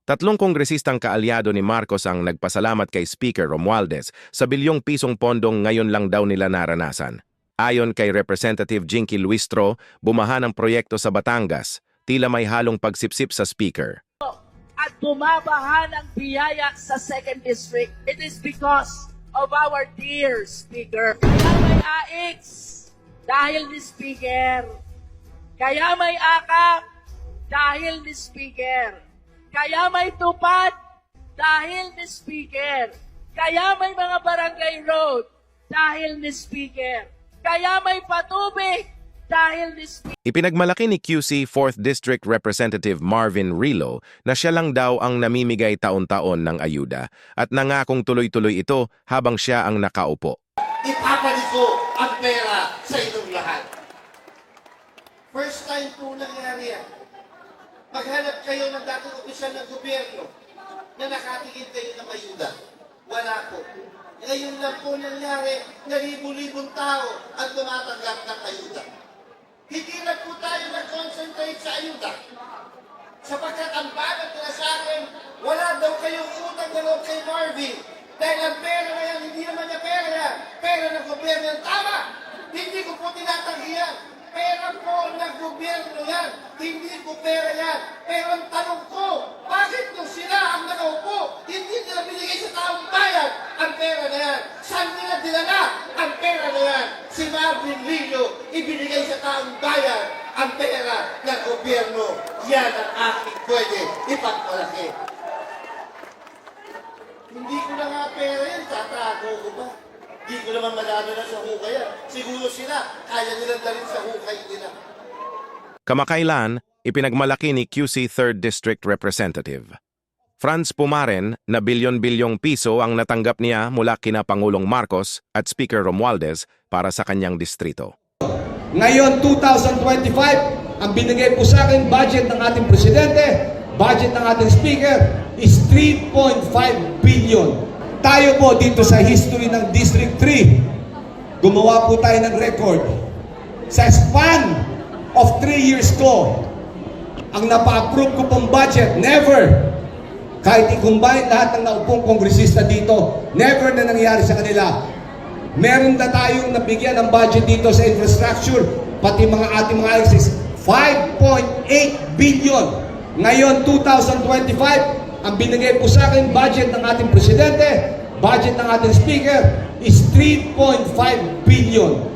Tatlong kongresistang kaalyado ni Marcos ang nagpasalamat kay Speaker Romualdez sa bilyong pisong pondong ngayon lang daw nila naranasan. Ayon kay Representative Jinky Luistro, bumaha ng proyekto sa Batangas, tila may halong pagsipsip sa Speaker. At bumabaha ng biyaya sa 2nd District, it is because of our dear Speaker. Kaya may AX dahil ni Speaker. Kaya may AKAP dahil ni Speaker. Kaya may tupad dahil ni Speaker. Kaya may mga barangay road dahil ni Speaker. Kaya may patubig dahil ni Speaker. Ipinagmalaki ni QC 4th District Representative Marvin Rilo na siya lang daw ang namimigay taon-taon ng ayuda at nangakong tuloy-tuloy ito habang siya ang nakaupo. Ipapalit ko ang pera sa inyong lahat. First time po nangyari yan. Maghanap kayo ng dating opisyal ng gobyerno na nakatingin kayo ng ayuda. Wala po. Ngayon lang po nangyari na libu-libong tao ang tumatanggap ng ayuda. Hindi na po tayo nag-concentrate sa ayuda. Sapagkat ang bagat na sa akin, wala daw kayong utang na loob kay Marvin. Dahil ang pera na yan, hindi naman niya pera yan. Pera ng gobyerno yan. Tama! Hindi ko po tinatanggi yan. Pera po ng gobyerno yan. Hindi ko pera yan. Pero ang tanong ko, bakit nung sila ang nakaupo, hindi nila binigay sa taong bayan ang pera na yan? Saan nila dinala ang pera na yan? Si Marvin Lillo, ibinigay sa taong bayan ang pera ng gobyerno. Yan ang aking pwede ipagmalaki. Hindi ko na nga pera yan, tatago ko ba? Hindi ko naman madami na sa hukay yan. Siguro sila, kaya nilang dalhin sa hukay nila. Kamakailan, ipinagmalaki ni QC 3rd District Representative Franz Pumaren na bilyon-bilyong piso ang natanggap niya mula kina Pangulong Marcos at Speaker Romualdez para sa kanyang distrito. Ngayon, 2025, ang binigay po sa akin budget ng ating presidente, budget ng ating speaker is 3.5 billion. Tayo po dito sa history ng District 3, gumawa po tayo ng record. Sa span of 3 years ko, ang napa-approve ko pong budget, never, kahit i-combine lahat ng naupong kongresista dito, never na nangyari sa kanila. Meron na tayong nabigyan ng budget dito sa infrastructure, pati mga ating mga access, 5.8 billion. Ngayon, 2025, ang binigay po sa akin budget ng ating presidente, budget ng ating speaker is 3.5 billion.